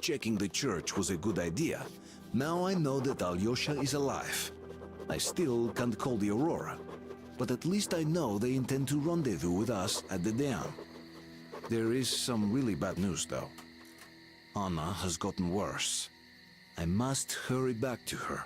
checking the church was a good idea. Now I know that Alyosha is alive. I still can't call the Aurora, but at least I know they intend to rendezvous with us at the dam. There is some really bad news, though. Anna has gotten worse. I must hurry back to her.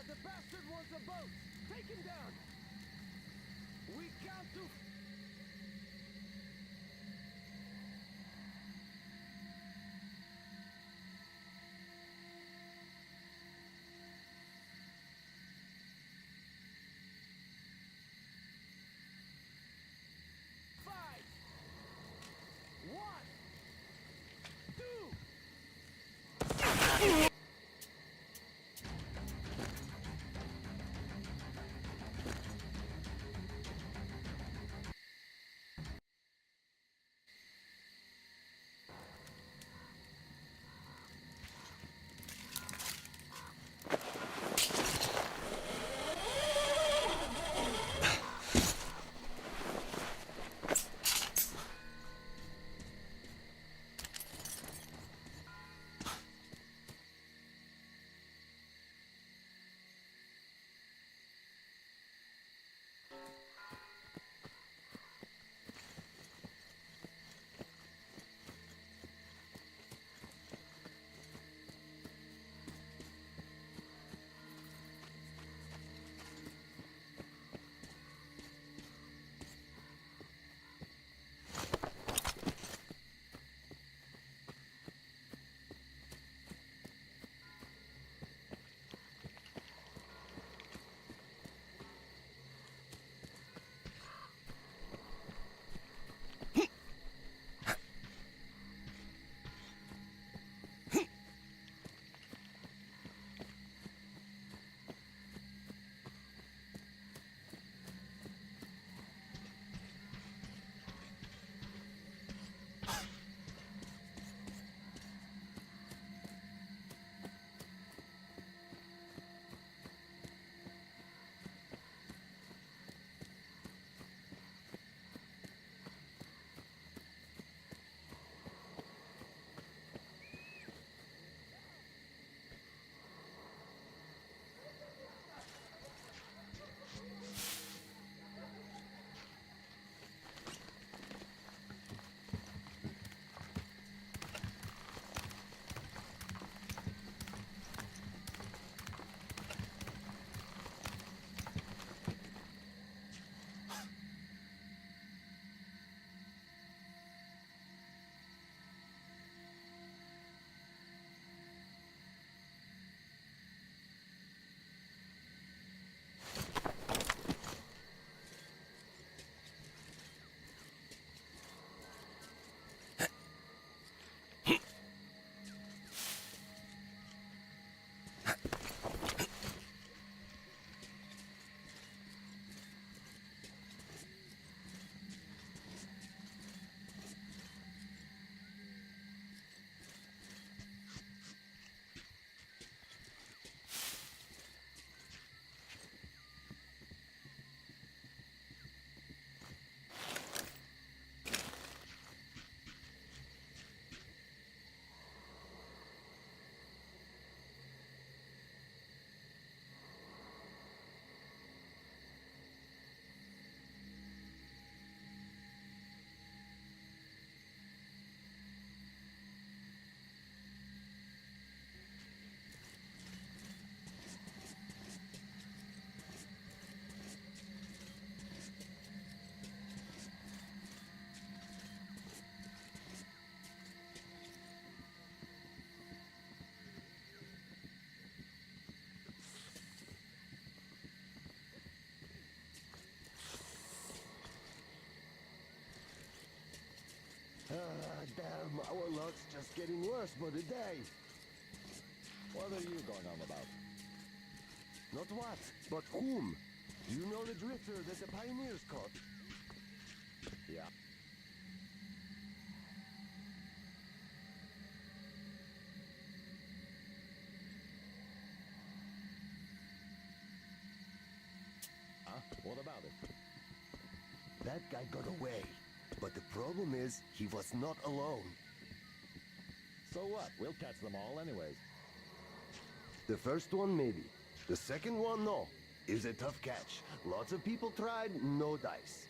The bastard wants a boat! Take him down! We count to... Five! 1, 2... It's just getting worse by the day. What are you going on about? Not what, but whom? You know the drifter that the pioneers caught? Yeah. Huh? What about it? That guy got away. But the problem is, he was not alone. So what? We'll catch them all anyways. The first one, maybe. The second one, no. Is a tough catch. Lots of people tried, no dice.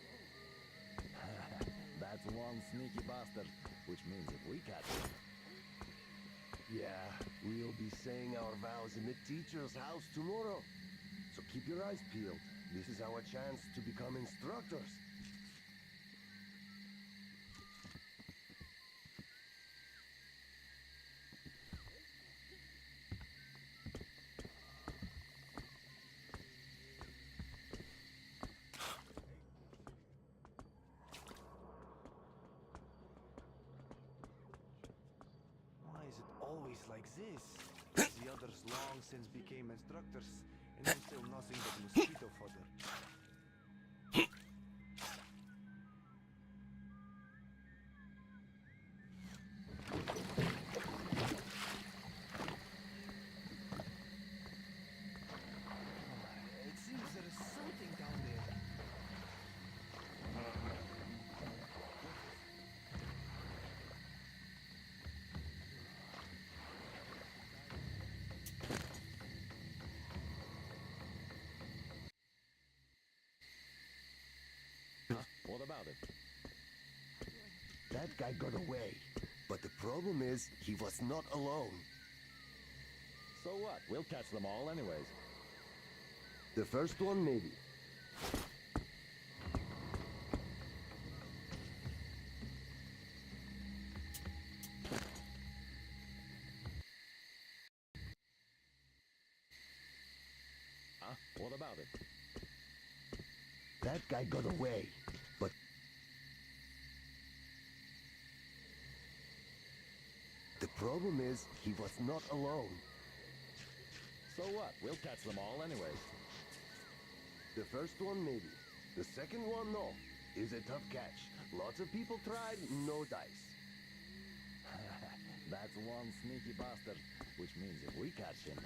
That's one sneaky bastard, which means if we catch him... Yeah, we'll be saying our vows in the teacher's house tomorrow. So keep your eyes peeled. This is our chance to become instructors. Why is it always like this? The others long since became instructors, and I'm still nothing but mosquito fodder. It seems there is something down there. Huh? What about it? That guy got away. But the problem is, he was not alone. So what? We'll catch them all anyways. The first one, maybe. Huh? What about it? That guy got away. But the problem is, he was not alone. So what? We'll catch them all anyways. The first one, maybe. The second one, no. Is a tough catch. Lots of people tried, no dice. That's one sneaky bastard, which means if we catch him...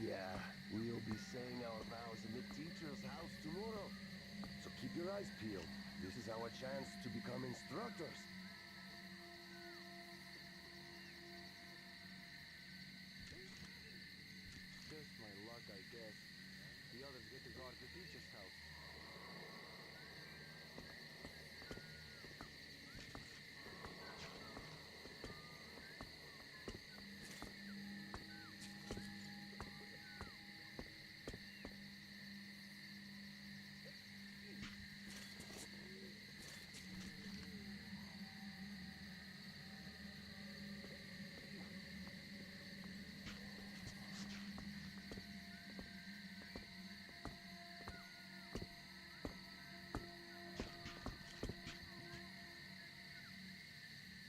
Yeah, we'll be saying our vows in the teacher's house tomorrow. So keep your eyes peeled. This is our chance to become instructors. Just my luck, I guess. The others get to guard the teacher's house.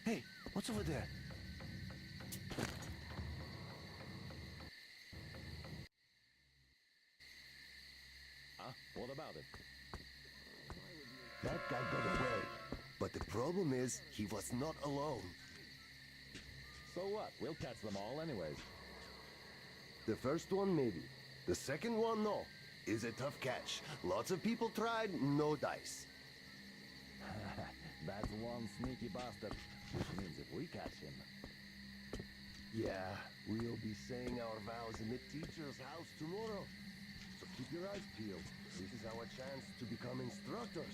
Hey, what's over there? Huh? What about it? That guy got away. But the problem is, he was not alone. So what? We'll catch them all anyways. The first one, maybe. The second one, no. Is a tough catch. Lots of people tried, no dice. That's one sneaky bastard, which means if we catch him... Yeah, we'll be saying our vows in the teacher's house tomorrow. So keep your eyes peeled. This is our chance to become instructors.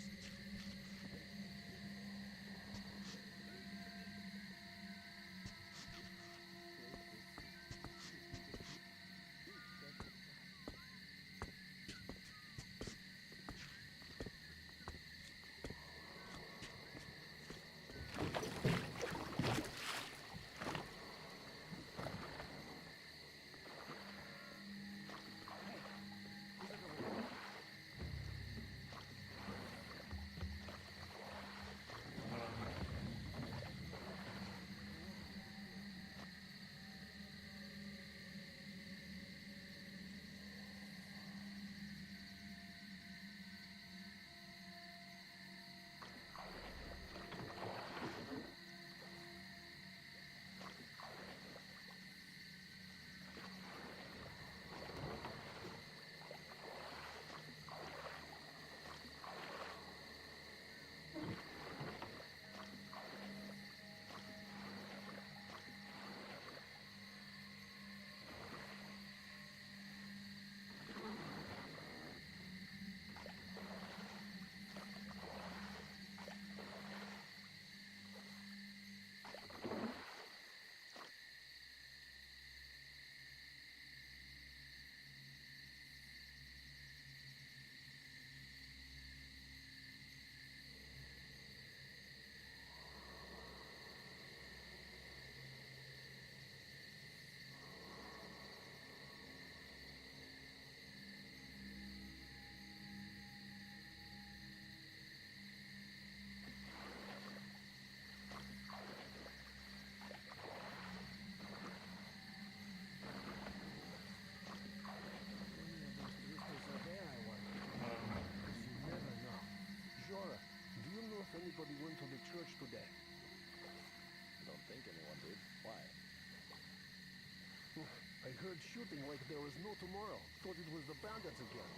heard shooting like there was no tomorrow. Thought it was the bandits again.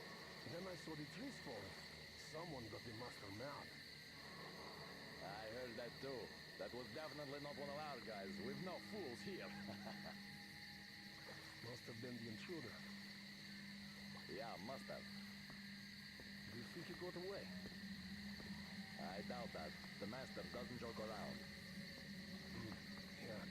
Then I saw the trees falling. Someone got the master mad. I heard that too. That was definitely not one of our guys. We've no fools here. Must have been the intruder. Yeah, must have. Do you think he got away? I doubt that. The master doesn't joke around. Yeah.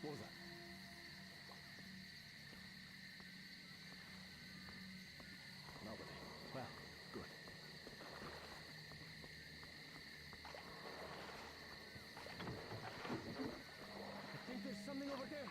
What was that? Nobody. Well, good. I think there's something over there.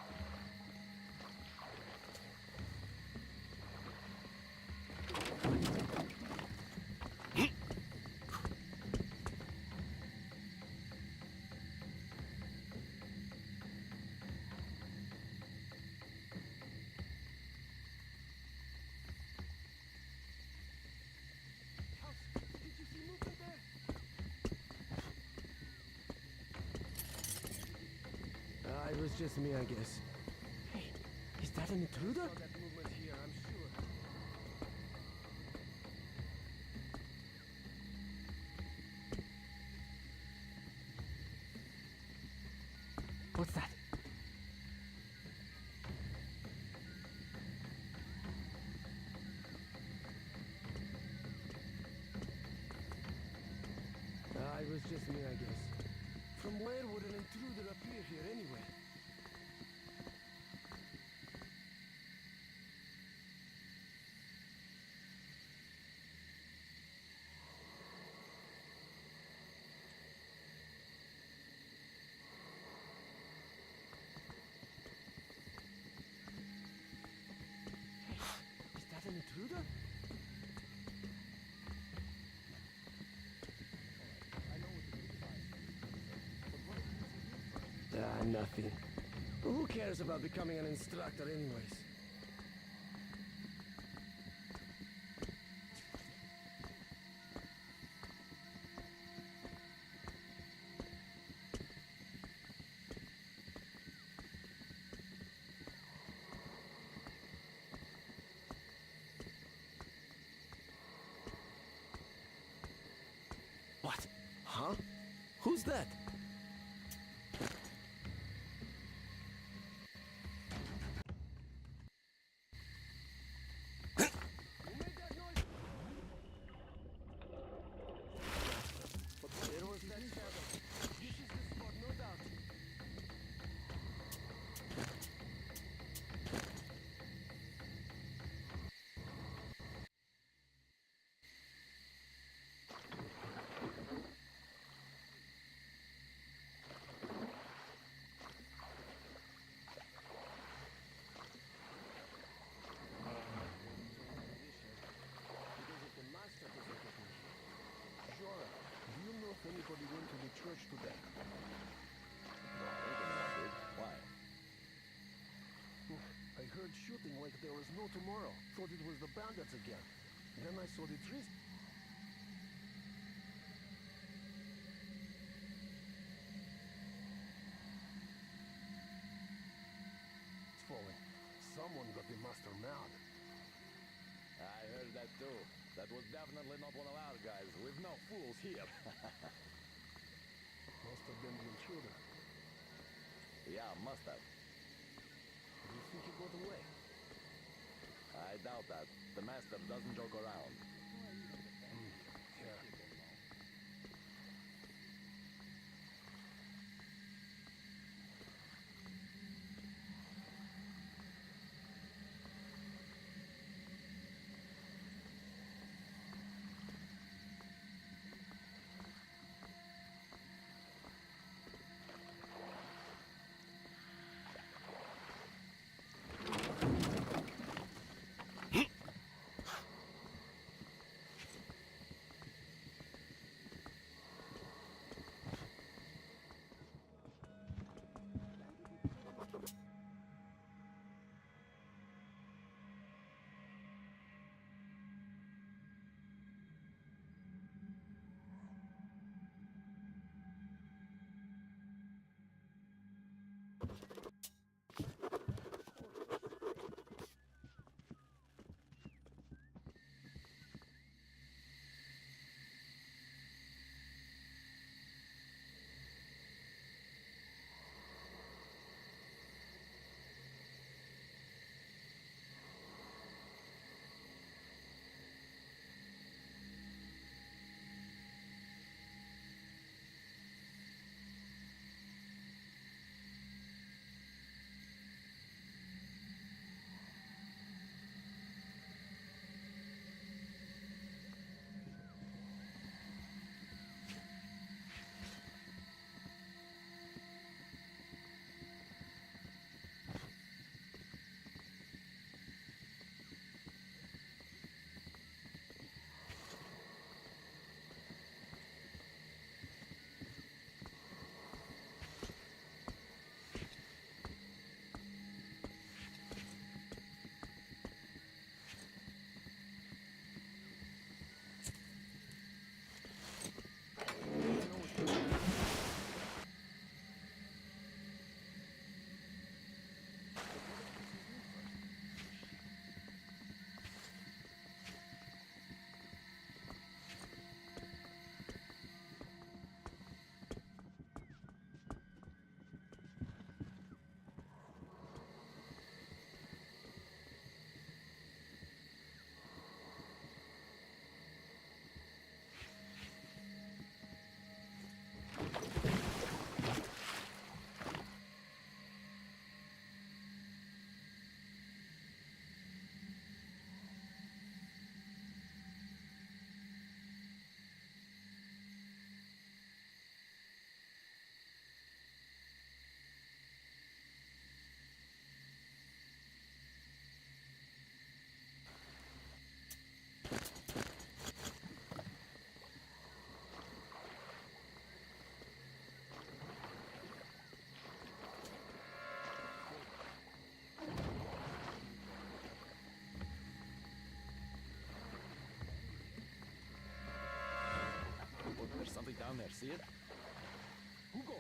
Did you see movement there? It was just me, I guess. Hey, is that an intruder? I saw that movement here, I'm sure. What's that? It was just me, I guess. From where would an intruder appear here anyway? Hey, is that an intruder? Nothing. Who cares about becoming an instructor anyways? What? Huh? Who's that? There was that shadow. This is the spot, no doubt. Because if the master doesn't get me here. Jora, do you know if anybody went to the church today? No, I think anyone did. Why? I heard shooting like there was no tomorrow. Thought it was the bandits again. Then I saw the trees. It's falling. Someone got the master mad. I heard that too. That was definitely not one of our guys. We've no fools here. Must have been the intruder. Yeah, must have. Do you think he got away? I doubt that. The master doesn't joke around. Yeah. There's something down there, see it? Who goes?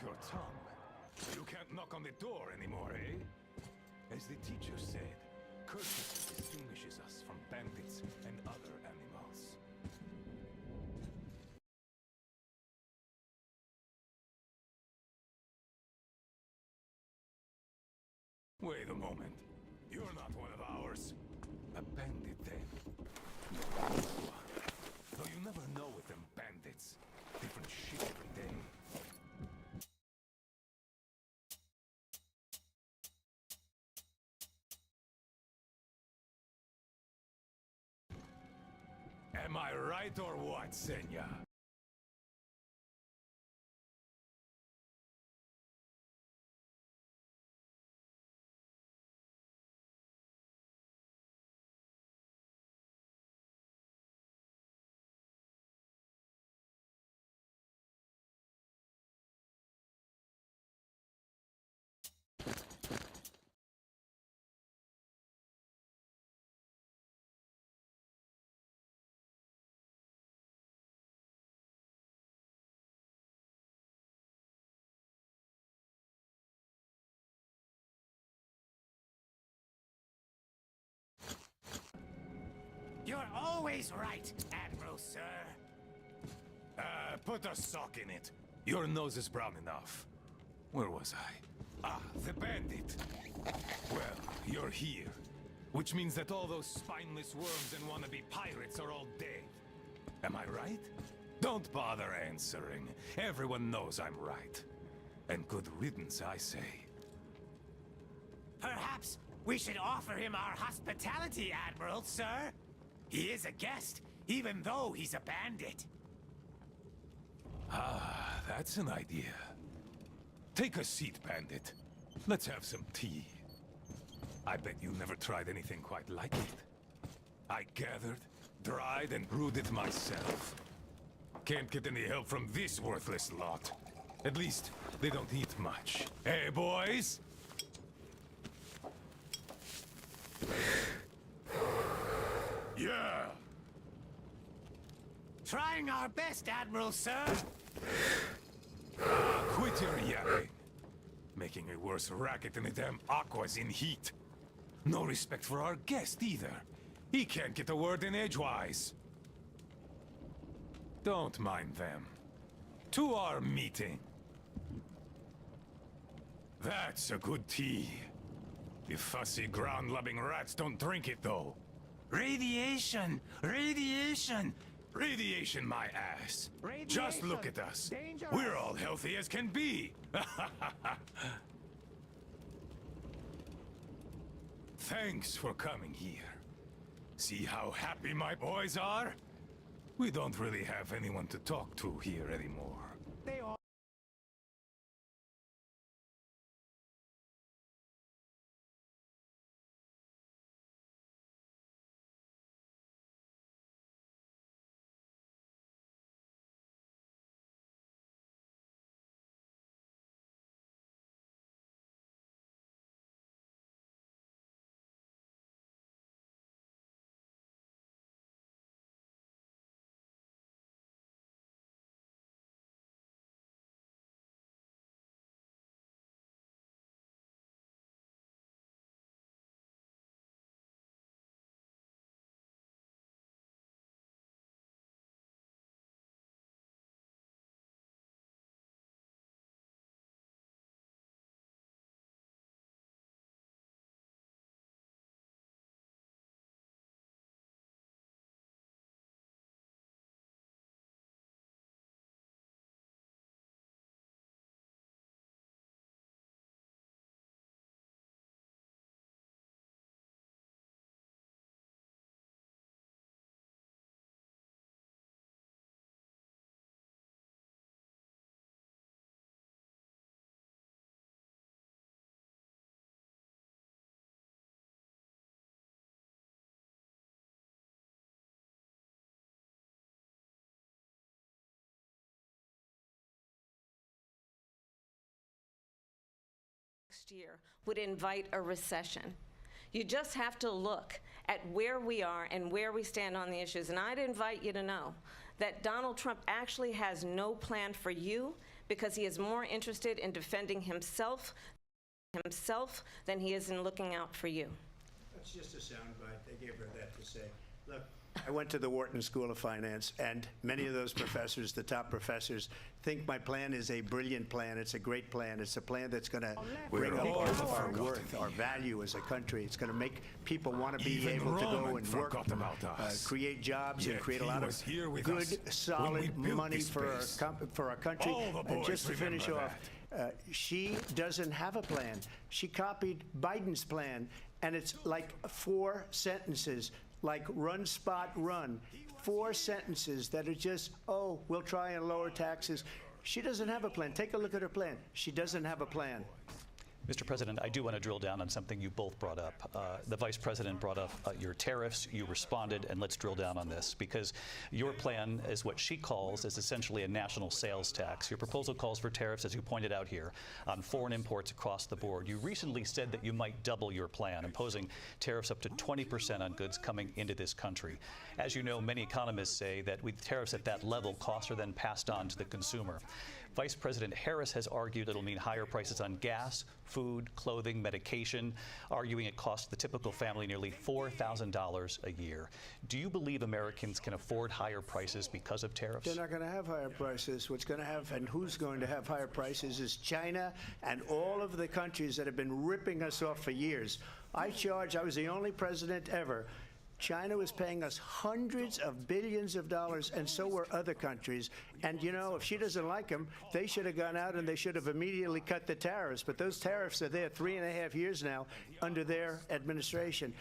Your tongue. You can't knock on the door anymore, eh? As the teacher said, courtesy distinguishes us from bandits and other animals. Wait a moment. You're not one of ours. A bandit, then. Though you never know with them bandits. Different shit every day. Am I right or what, Senya? always right, Admiral, sir. Put a sock in it. Your nose is brown enough. Where was I? Ah, the bandit. Well, you're here. Which means that all those spineless worms and wannabe pirates are all dead. Am I right? Don't bother answering. Everyone knows I'm right. And good riddance, I say. Perhaps we should offer him our hospitality, Admiral, sir. He is a guest, even though he's a bandit. Ah, that's an idea. Take a seat, bandit. Let's have some tea. I bet you never tried anything quite like it. I gathered, dried, and brewed it myself. Can't get any help from this worthless lot. At least, they don't eat much. Hey, boys? Yeah! Trying our best, Admiral, sir. Quit your yapping. Making a worse racket than the damn Aqua's in heat. No respect for our guest, either. He can't get a word in edgewise. Don't mind them. To our meeting. That's a good tea. You fussy ground-loving rats don't drink it, though. Radiation! Radiation! Radiation, my ass. Just look at us. Dangerous. We're all healthy as can be. Thanks for coming here. See how happy my boys are? We don't really have anyone to talk to here anymore. They all... Next year would invite a recession. You just have to look at where we are and where we stand on the issues. And I'd invite you to know that Donald Trump actually has no plan for you because he is more interested in defending himself than he is in looking out for you. That's just a soundbite. They gave her that to say. Look, I went to the Wharton School of Finance, and many of those professors, the top professors, think my plan is a brilliant plan. It's a great plan. It's a plan that's going to bring up our worth, our value as a country. It's going to make people want to be able to go and work, create jobs, and create a lot of good, solid money for our country. And just to finish off, she doesn't have a plan. She copied Biden's plan, and it's like 4 sentences. Like run, spot, run. 4 sentences that are just, oh, we'll try and lower taxes. She doesn't have a plan. Take a look at her plan. She doesn't have a plan. Mr. President, I do want to drill down on something you both brought up. The Vice President brought up your tariffs. You responded, and let's drill down on this, because your plan is what she calls is essentially a national sales tax. Your proposal calls for tariffs, as you pointed out here, on foreign imports across the board. You recently said that you might double your plan, imposing tariffs up to 20% on goods coming into this country. As you know, many economists say that with tariffs at that level, costs are then passed on to the consumer. Vice President Harris has argued it'll mean higher prices on gas, food, clothing, medication, arguing it costs the typical family nearly $4,000 a year. Do you believe Americans can afford higher prices because of tariffs? They're not going to have higher prices. What's going to have and who's going to have higher prices is China and all of the countries that have been ripping us off for years. I was the only president ever. China was paying us hundreds of billions of dollars, and so were other countries. And, you know, if she doesn't like them, they should have gone out and they should have immediately cut the tariffs. But those tariffs are there 3.5 years now under their administration.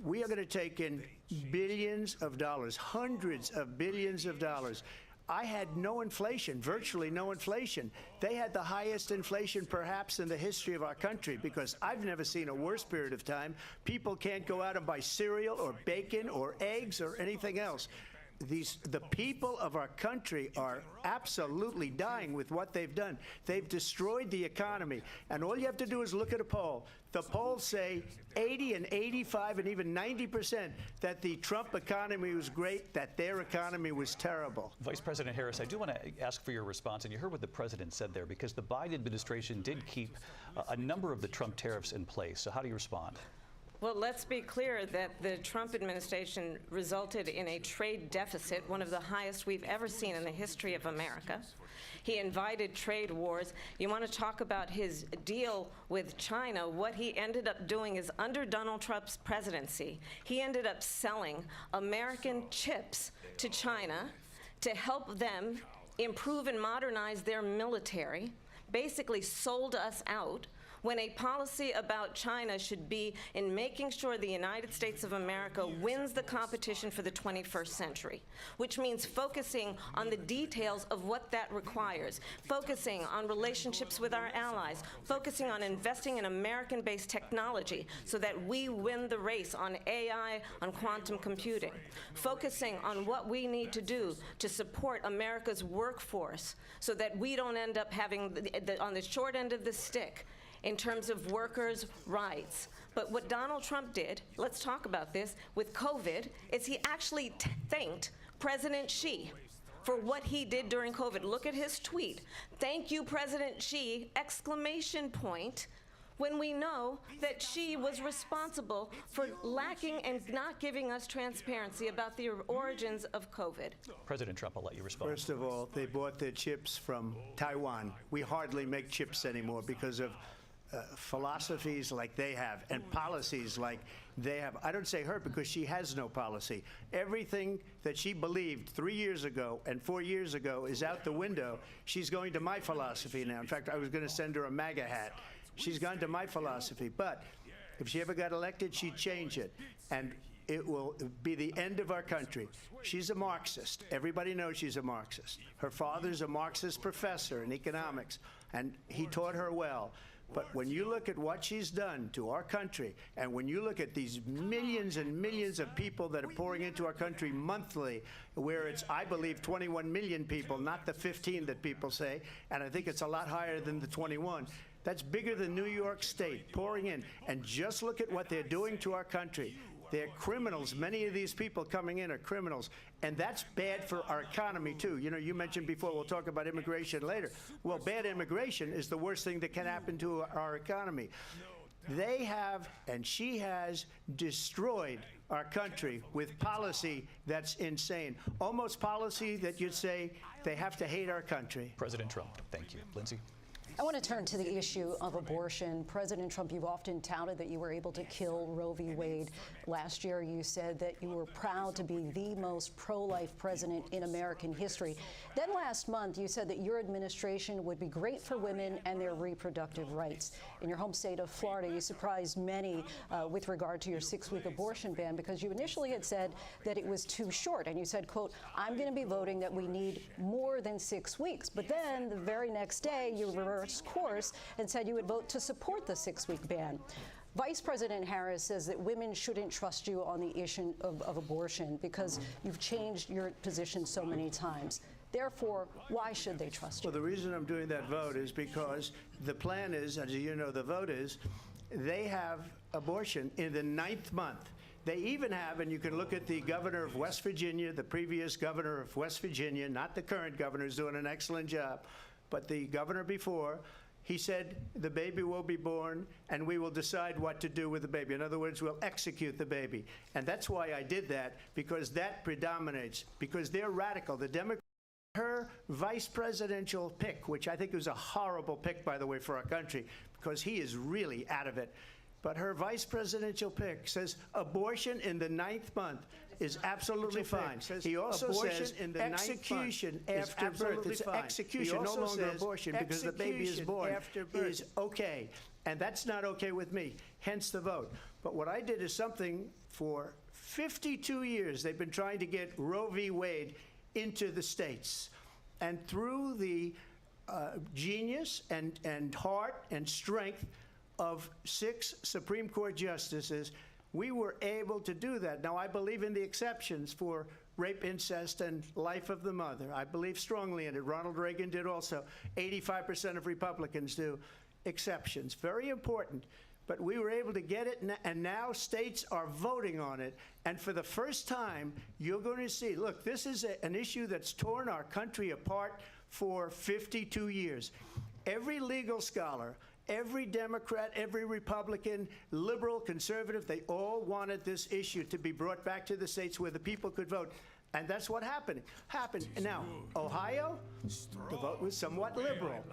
We are going to take in billions of dollars, hundreds of billions of dollars. I had no inflation, virtually no inflation. They had the highest inflation perhaps in the history of our country, because I've never seen a worse period of time. People can't go out and buy cereal or bacon or eggs or anything else. The people of our country are absolutely dying with what they've done. They've destroyed the economy. And all you have to do is look at a poll. The polls say 80 and 85 and even 90% that the Trump economy was great, that their economy was terrible. Vice President Harris, I do want to ask for your response, and you heard what the president said there, because the Biden administration did keep a number of the Trump tariffs in place. So how do you respond? Well, let's be clear that the Trump administration resulted in a trade deficit, one of the highest we've ever seen in the history of America. He invited trade wars. You want to talk about his deal with China? What he ended up doing is, under Donald Trump's presidency, he ended up selling American chips to China to help them improve and modernize their military, basically sold us out, when a policy about China should be in making sure the United States of America wins the competition for the 21st century, which means focusing on the details of what that requires, focusing on relationships with our allies, focusing on investing in American-based technology so that we win the race on AI, on quantum computing, focusing on what we need to do to support America's workforce so that we don't end up having, on the short end of the stick, in terms of workers' rights. But what Donald Trump did, let's talk about this, with COVID, is he actually thanked President Xi for what he did during COVID. Look at his tweet. "Thank you, President Xi," exclamation point, when we know that Xi was responsible for lacking and not giving us transparency about the origins of COVID. President Trump, I'll let you respond. First of all, they bought their chips from Taiwan. We hardly make chips anymore because of philosophies like they have and policies like they have. I don't say her because she has no policy. Everything that she believed 3 years ago and 4 years ago is out the window. She's going to my philosophy now. In fact, I was going to send her a MAGA hat. She's gone to my philosophy. But if she ever got elected, she'd change it. And it will be the end of our country. She's a Marxist. Everybody knows she's a Marxist. Her father's a Marxist professor in economics, and he taught her well. But when you look at what she's done to our country, and when you look at these millions and millions of people that are pouring into our country monthly, where it's, I believe, 21 million people, not the 15 that people say, and I think it's a lot higher than the 21. That's bigger than New York State pouring in. And just look at what they're doing to our country. They're criminals. Many of these people coming in are criminals. And that's bad for our economy, too. You know, you mentioned before, we'll talk about immigration later. Well, bad immigration is the worst thing that can happen to our economy. They have, and she has, destroyed our country with policy that's insane. Almost policy that you'd say they have to hate our country. President Trump, thank you. Lindsay? I want to turn to the issue of abortion. President Trump, you've often touted that you were able to kill Roe v. Wade. Last year, you said that you were proud to be the most pro-life president in American history. Then last month, you said that your administration would be great for women and their reproductive rights. In your home state of Florida, you surprised many with regard to your 6-week abortion ban, because you initially had said that it was too short. And you said, quote, "I'm going to be voting that we need more than 6 weeks." But then the very next day, you reversed course and said you would vote to support the 6-week ban. Vice President Harris says that women shouldn't trust you on the issue of abortion because you've changed your position so many times. Therefore, why should they trust you? Well, the reason I'm doing that vote is because the plan is, as you know, the vote is, they have abortion in the 9th month. They even have, and you can look at the governor of West Virginia, the previous governor of West Virginia, not the current governor, who's doing an excellent job, but the governor before, he said the baby will be born and we will decide what to do with the baby. In other words, we'll execute the baby. And that's why I did that, because that predominates, because they're radical. The Democrats, her vice presidential pick, which I think was a horrible pick, by the way, for our country, because he is really out of it. But her vice presidential pick says abortion in the 9th month is absolutely fine. He also says execution after birth. It's execution, no longer abortion, because the baby is born is okay. And that's not okay with me, hence the vote. But what I did is something for 52 years. They've been trying to get Roe v. Wade into the states. And through the genius and heart and strength of 6 Supreme Court justices, we were able to do that. Now, I believe in the exceptions for rape, incest, and life of the mother. I believe strongly in it. Ronald Reagan did also. 85% of Republicans do. Exceptions. Very important. But we were able to get it, and now states are voting on it. And for the first time, you're going to see, look, this is an issue that's torn our country apart for 52 years. Every legal scholar, every Democrat, every Republican, liberal, conservative, they all wanted this issue to be brought back to the states where the people could vote. And that's what happened. Now, Ohio, the vote was somewhat liberal.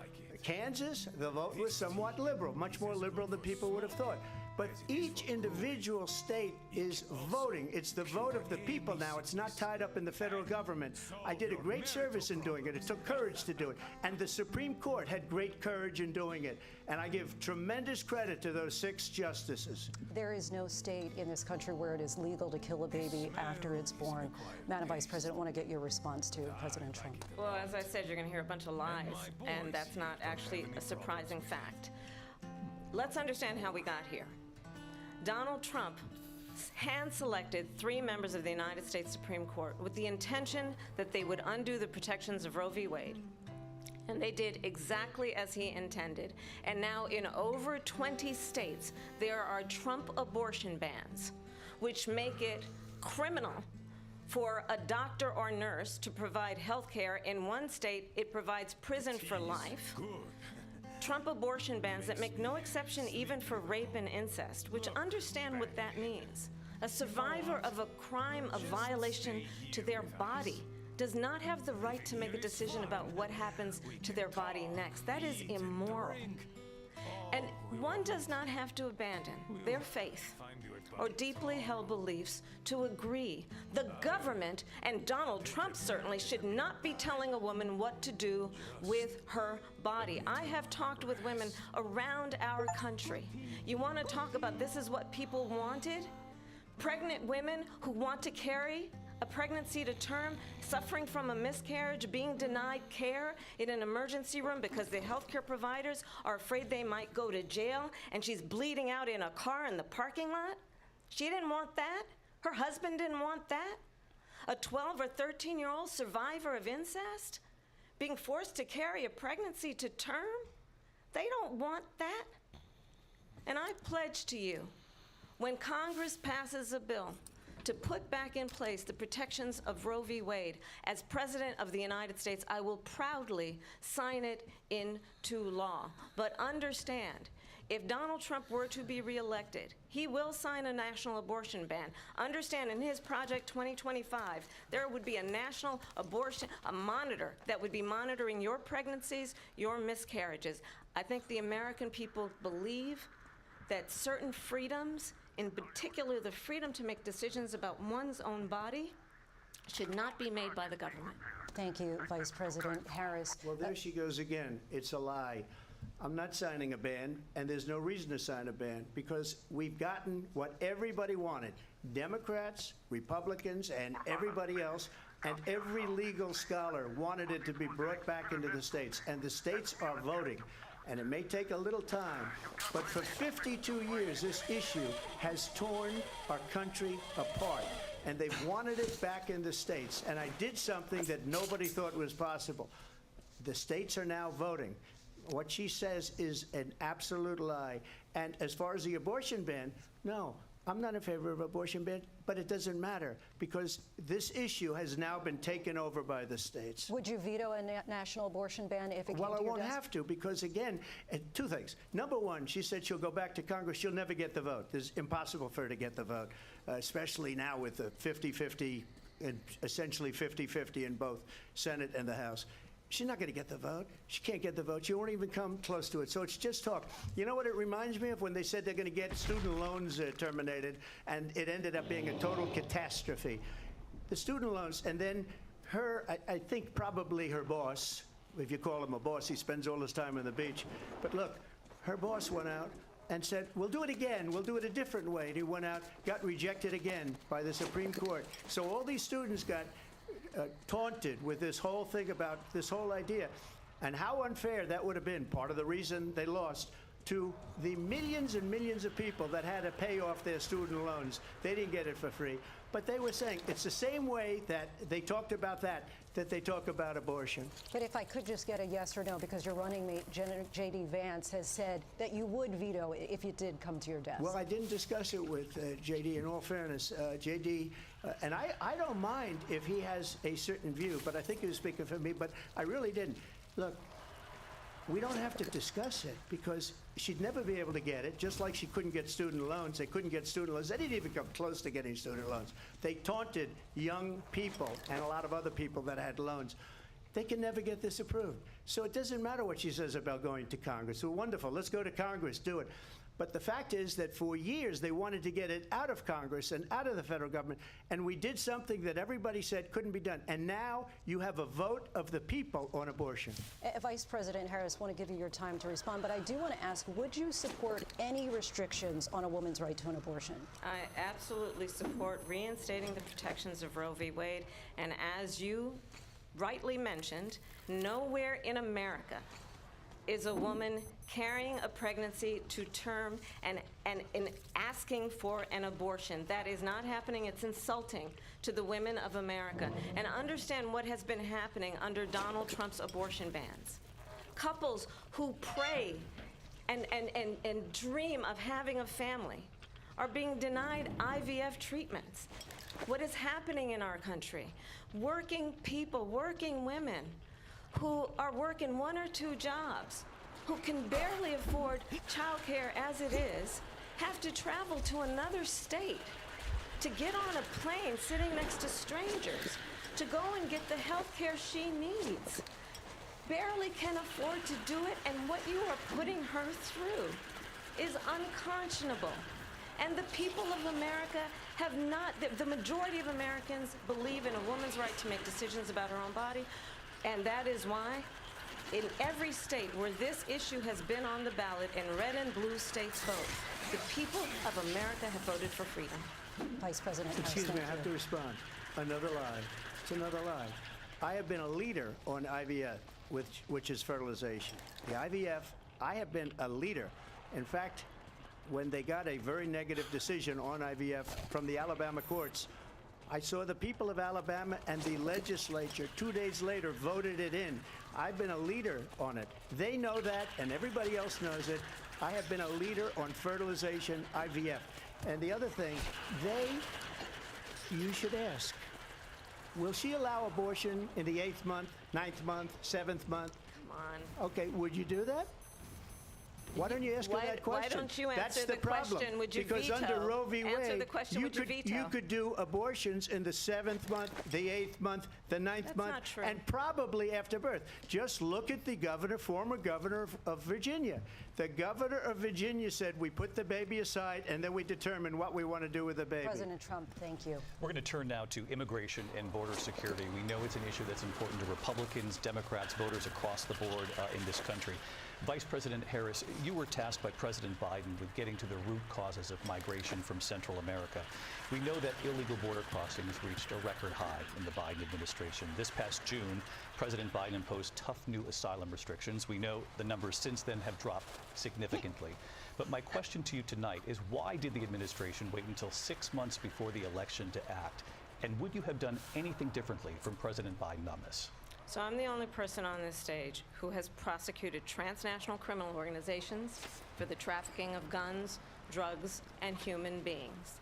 Kansas, the vote was somewhat liberal, much more liberal than people would have thought. But each individual state is voting. It's the vote of the people now. It's not tied up in the federal government. I did a great service in doing it. It took courage to do it. And the Supreme Court had great courage in doing it. And I give tremendous credit to those 6 justices. There is no state in this country where it is legal to kill a baby after it's born. Madam Vice President, I want to get your response to President Trump. Well, as I said, you're going to hear a bunch of lies, and that's not actually a surprising fact. Let's understand how we got here. Donald Trump hand-selected 3 members of the United States Supreme Court with the intention that they would undo the protections of Roe v. Wade. And they did exactly as he intended. And now in over 20 states, there are Trump abortion bans, which make it criminal for a doctor or nurse to provide health care. In one state, it provides prison for life. Trump abortion bans that make no exception even for rape and incest, which understand what that means. A survivor of a crime of violation to their body does not have the right to make a decision about what happens to their body next. That is immoral. And one does not have to abandon their faith or deeply held beliefs to agree. The government, and Donald Trump certainly, should not be telling a woman what to do with her body. I have talked with women around our country. You want to talk about this is what people wanted? Pregnant women who want to carry a pregnancy to term, suffering from a miscarriage, being denied care in an emergency room because the healthcare providers are afraid they might go to jail, and she's bleeding out in a car in the parking lot. She didn't want that. Her husband didn't want that. A 12 or 13-year-old survivor of incest being forced to carry a pregnancy to term? They don't want that. And I pledge to you, when Congress passes a bill to put back in place the protections of Roe v. Wade, as President of the United States, I will proudly sign it into law. But understand, if Donald Trump were to be reelected, he will sign a national abortion ban. Understand, in his Project 2025, there would be a national abortion, a monitor that would be monitoring your pregnancies, your miscarriages. I think the American people believe that certain freedoms, in particular the freedom to make decisions about one's own body, should not be made by the government. Thank you, Vice President Harris. Well, there she goes again. It's a lie. I'm not signing a ban, and there's no reason to sign a ban, because we've gotten what everybody wanted. Democrats, Republicans, and everybody else, and every legal scholar wanted it to be brought back into the states, and the states are voting. And it may take a little time, but for 52 years, this issue has torn our country apart, and they've wanted it back in the states. And I did something that nobody thought was possible. The states are now voting. What she says is an absolute lie. And as far as the abortion ban, no, I'm not in favor of abortion ban, but it doesn't matter because this issue has now been taken over by the states. Would you veto a national abortion ban if it Well, came I to your won't desk? have to because, again, two things. Number one, she said she'll go back to Congress. She'll never get the vote. It's impossible for her to get the vote, especially now with the 50-50, and essentially 50-50 in both Senate and the House. She's not going to get the vote. She can't get the vote. She won't even come close to it. So it's just talk. You know what it reminds me of? When they said they're going to get student loans terminated, and it ended up being a total catastrophe. The student loans, and then her, I think probably her boss, if you call him a boss, he spends all his time on the beach. But look, her boss went out and said, we'll do it again. We'll do it a different way. And he went out, got rejected again by the Supreme Court. So all these students got taunted with this whole thing about this whole idea. And how unfair that would have been, part of the reason they lost, to the millions and millions of people that had to pay off their student loans. They didn't get it for free. But they were saying it's the same way that they talked about that they talk about abortion. But if I could just get a yes or no, because your running mate, J.D. Vance, has said that you would veto it if it did come to your desk. Well, I didn't discuss it with J.D. In all fairness, J.D. And I don't mind if he has a certain view, but I think he was speaking for me, but I really didn't. Look, we don't have to discuss it because she'd never be able to get it, just like she couldn't get student loans. They couldn't get student loans. They didn't even come close to getting student loans. They taunted young people and a lot of other people that had loans. They can never get this approved. So it doesn't matter what she says about going to Congress. Well, wonderful. Let's go to Congress. Do it. But the fact is that for years they wanted to get it out of Congress and out of the federal government, and we did something that everybody said couldn't be done. And now you have a vote of the people on abortion. Vice President Harris, I want to give you your time to respond, but I do want to ask, would you support any restrictions on a woman's right to an abortion? I absolutely support reinstating the protections of Roe v. Wade. And as you rightly mentioned, nowhere in America is a woman carrying a pregnancy to term and asking for an abortion. That is not happening. It's insulting to the women of America. And understand what has been happening under Donald Trump's abortion bans. Couples who pray and dream of having a family are being denied IVF treatments. What is happening in our country? Working people, working women who are working 1 or 2 jobs, who can barely afford childcare as it is, have to travel to another state to get on a plane sitting next to strangers to go and get the health care she needs. Barely can afford to do it, and what you are putting her through is unconscionable. And the people of America have not, the majority of Americans believe in a woman's right to make decisions about her own body. And that is why, in every state where this issue has been on the ballot, in red and blue states both, the people of America have voted for freedom. Vice President Harris, Excuse me, thank I have you. to respond. Another lie. It's another lie. I have been a leader on IVF, which is fertilization. The IVF, I have been a leader. In fact, when they got a very negative decision on IVF from the Alabama courts, I saw the people of Alabama and the legislature 2 days later voted it in. I've been a leader on it. They know that, and everybody else knows it. I have been a leader on fertilization, IVF. And the other thing, you should ask, will she allow abortion in the 8th month, 9th month, 7th month? Come on. Okay, would you do that? Why don't you ask her that question? Why don't you answer That's the problem. question, would you because veto? under Roe v. Wade, Answer the question, would you veto? you could do abortions in the 7th month, the 8th month, the 9th That's month, not true. and probably after birth. Just look at the governor, former governor of Virginia. The governor of Virginia said we put the baby aside and then we determine what we want to do with the baby. President Trump, thank you. We're going to turn now to immigration and border security. We know it's an issue that's important to Republicans, Democrats, voters across the board in this country. Vice President Harris, you were tasked by President Biden with getting to the root causes of migration from Central America. We know that illegal border crossings reached a record high in the Biden administration. This past June, President Biden imposed tough new asylum restrictions. We know the numbers since then have dropped significantly. But my question to you tonight is, why did the administration wait until 6 months before the election to act? And would you have done anything differently from President Biden on this? So I'm the only person on this stage who has prosecuted transnational criminal organizations for the trafficking of guns, drugs, and human beings.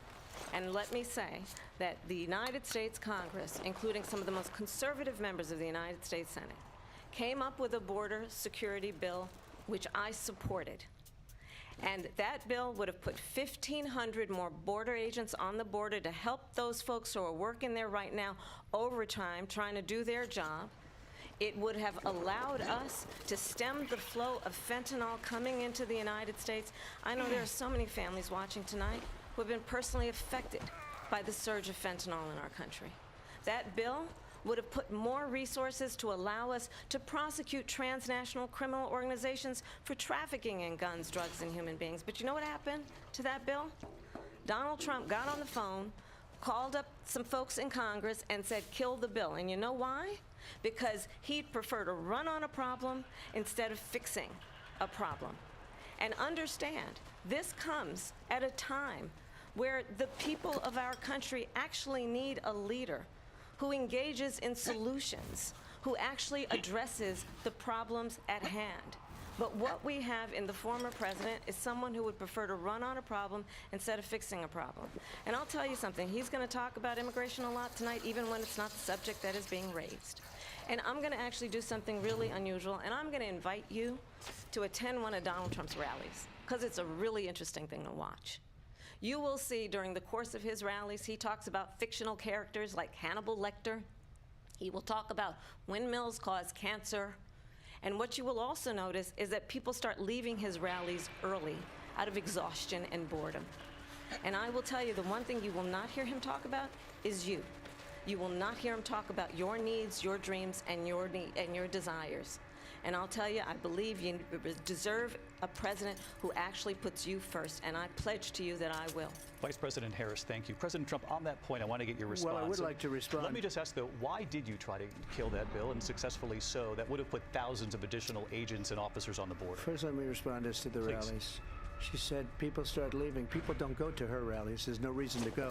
And let me say that the United States Congress, including some of the most conservative members of the United States Senate, came up with a border security bill which I supported. And that bill would have put 1,500 more border agents on the border to help those folks who are working there right now overtime trying to do their job. It would have allowed us to stem the flow of fentanyl coming into the United States. I know there are so many families watching tonight who have been personally affected by the surge of fentanyl in our country. That bill would have put more resources to allow us to prosecute transnational criminal organizations for trafficking in guns, drugs, and human beings. But you know what happened to that bill? Donald Trump got on the phone, called up some folks in Congress, and said, kill the bill. And you know why? Because he'd prefer to run on a problem instead of fixing a problem. And understand, this comes at a time where the people of our country actually need a leader who engages in solutions, who actually addresses the problems at hand. But what we have in the former president is someone who would prefer to run on a problem instead of fixing a problem. And I'll tell you something, he's going to talk about immigration a lot tonight, even when it's not the subject that is being raised. And I'm going to actually do something really unusual, and I'm going to invite you to attend one of Donald Trump's rallies, because it's a really interesting thing to watch. You will see during the course of his rallies, he talks about fictional characters like Hannibal Lecter. He will talk about windmills cause cancer. And what you will also notice is that people start leaving his rallies early out of exhaustion and boredom. And I will tell you, the one thing you will not hear him talk about is you. You will not hear him talk about your needs, your dreams, and your desires. And I'll tell you, I believe you deserve a president who actually puts you first, and I pledge to you that I will. Vice President Harris, thank you. President Trump, on that point, I want to get your response. Well, I would like to respond. Let me just ask, though, why did you try to kill that bill, and successfully so? That would have put thousands of additional agents and officers on the border. First, let me respond as to the Please. rallies. She said people start leaving. People don't go to her rallies. There's no reason to go.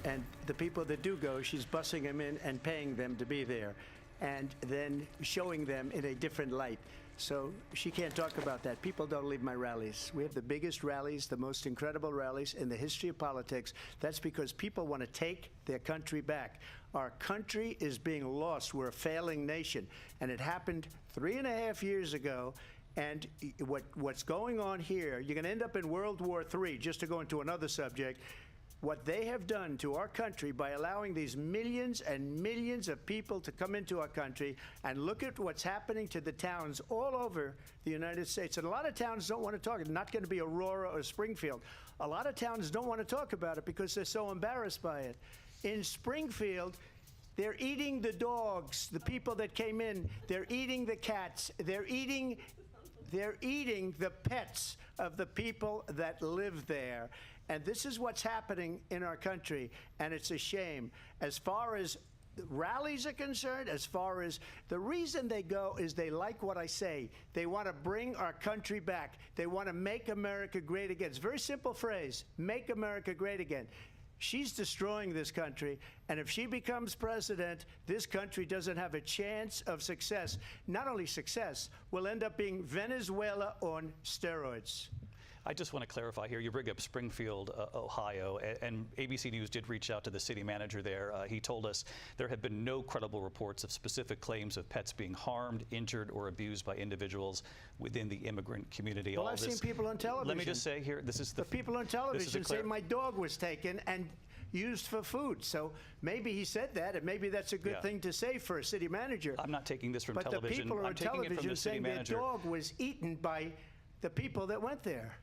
And the people that do go, she's bussing them in and paying them to be there, and then showing them in a different light. So she can't talk about that. People don't leave my rallies. We have the biggest rallies, the most incredible rallies in the history of politics. That's because people want to take their country back. Our country is being lost. We're a failing nation. And it happened 3.5 years ago. And what's going on here, you're going to end up in World War III, just to go into another subject. What they have done to our country by allowing these millions and millions of people to come into our country, and look at what's happening to the towns all over the United States. And a lot of towns don't want to talk. It's not going to be Aurora or Springfield. A lot of towns don't want to talk about it because they're so embarrassed by it. In Springfield, they're eating the dogs, the people that came in. They're eating the cats. They're eating the pets of the people that live there. And this is what's happening in our country, and it's a shame. As far as rallies are concerned, as far as the reason they go is they like what I say. They want to bring our country back. They want to make America great again. It's a very simple phrase, make America great again. She's destroying this country, and if she becomes president, this country doesn't have a chance of success. Not only success, we'll end up being Venezuela on steroids. I just want to clarify here. You bring up Springfield, Ohio, and ABC News did reach out to the city manager there. He told us there have been no credible reports of specific claims of pets being harmed, injured, or abused by individuals within the immigrant community. Well, I've seen people on television. Let me just say here, this is the people on television say my dog was taken and used for food. So maybe he said that, and maybe that's a good thing to say for a city manager. I'm not taking this from but television. The people I'm on television saying their manager. dog was eaten by the people that went there.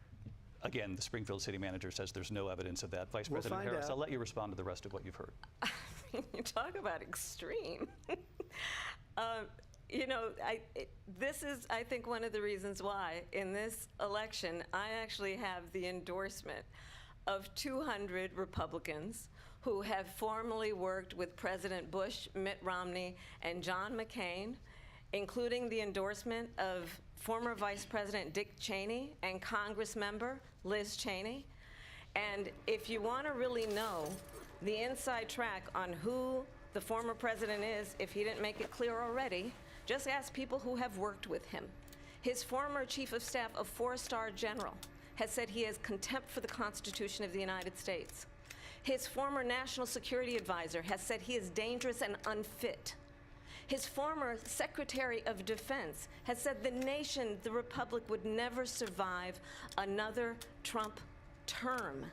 Again, the Springfield city manager says there's no evidence of that. Vice President Harris, I'll let you respond to the rest of what you've heard. You talk about extreme. You know, this is, I think, one of the reasons why in this election I actually have the endorsement of 200 Republicans who have formerly worked with President Bush, Mitt Romney, and John McCain, including the endorsement of former Vice President Dick Cheney and Congress member Liz Cheney. And if you want to really know the inside track on who the former president is, if he didn't make it clear already, just ask people who have worked with him. His former chief of staff, a 4-star general, has said he has contempt for the Constitution of the United States. His former national security advisor has said he is dangerous and unfit. His former Secretary of Defense has said the nation, the Republic, would never survive another Trump term.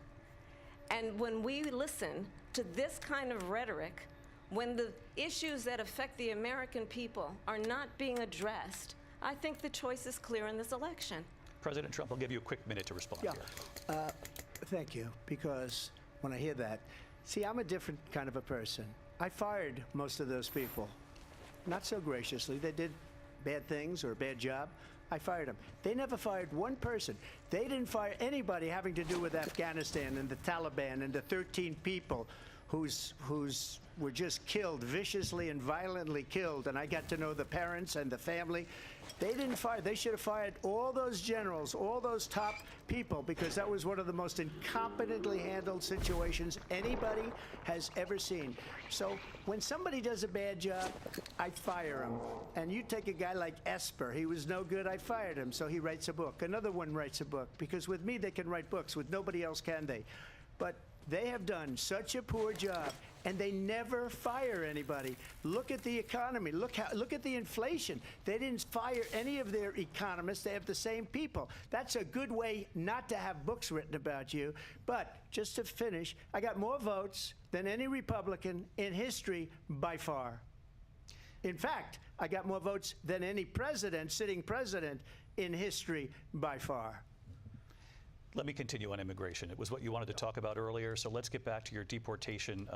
And when we listen to this kind of rhetoric, when the issues that affect the American people are not being addressed, I think the choice is clear in this election. President Trump, I'll give you a quick minute to respond here. Thank you, because when I hear that, see, I'm a different kind of a person. I fired most of those people. Not so graciously. They did bad things or a bad job. I fired them. They never fired one person. They didn't fire anybody having to do with Afghanistan and the Taliban and the 13 people whose were just killed, viciously and violently killed. And I got to know the parents and the family. They didn't fire. They should have fired all those generals, all those top people, because that was one of the most incompetently handled situations anybody has ever seen. So when somebody does a bad job, I fire him. And you take a guy like Esper. He was no good. I fired him. So he writes a book. Another one writes a book. Because with me, they can write books. With nobody else can they. But they have done such a poor job, and they never fire anybody. Look at the economy. Look at the inflation. They didn't fire any of their economists. They have the same people. That's a good way not to have books written about you. But just to finish, I got more votes than any Republican in history by far. In fact, I got more votes than any president, sitting president, in history by far. Let me continue on immigration. It was what you wanted to talk about earlier, so let's get back to your deportation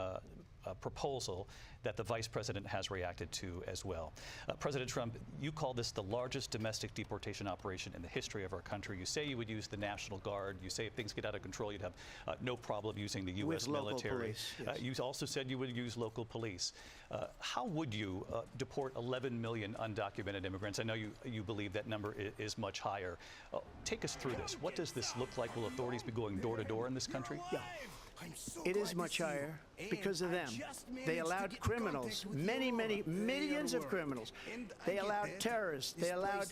proposal that the vice president has reacted to as well. President Trump, you call this the largest domestic deportation operation in the history of our country. You say you would use the National Guard. You say if things get out of control, you'd have no problem using the U.S. military. Police, yes. You also said you would use local police. How would you deport 11 million undocumented immigrants? I know you believe that number is much higher. Take us through this. What does this look like? Will authorities be going door to door in this country? Yeah. It is much higher because of them. They allowed criminals, many millions of criminals. They allowed terrorists. They allowed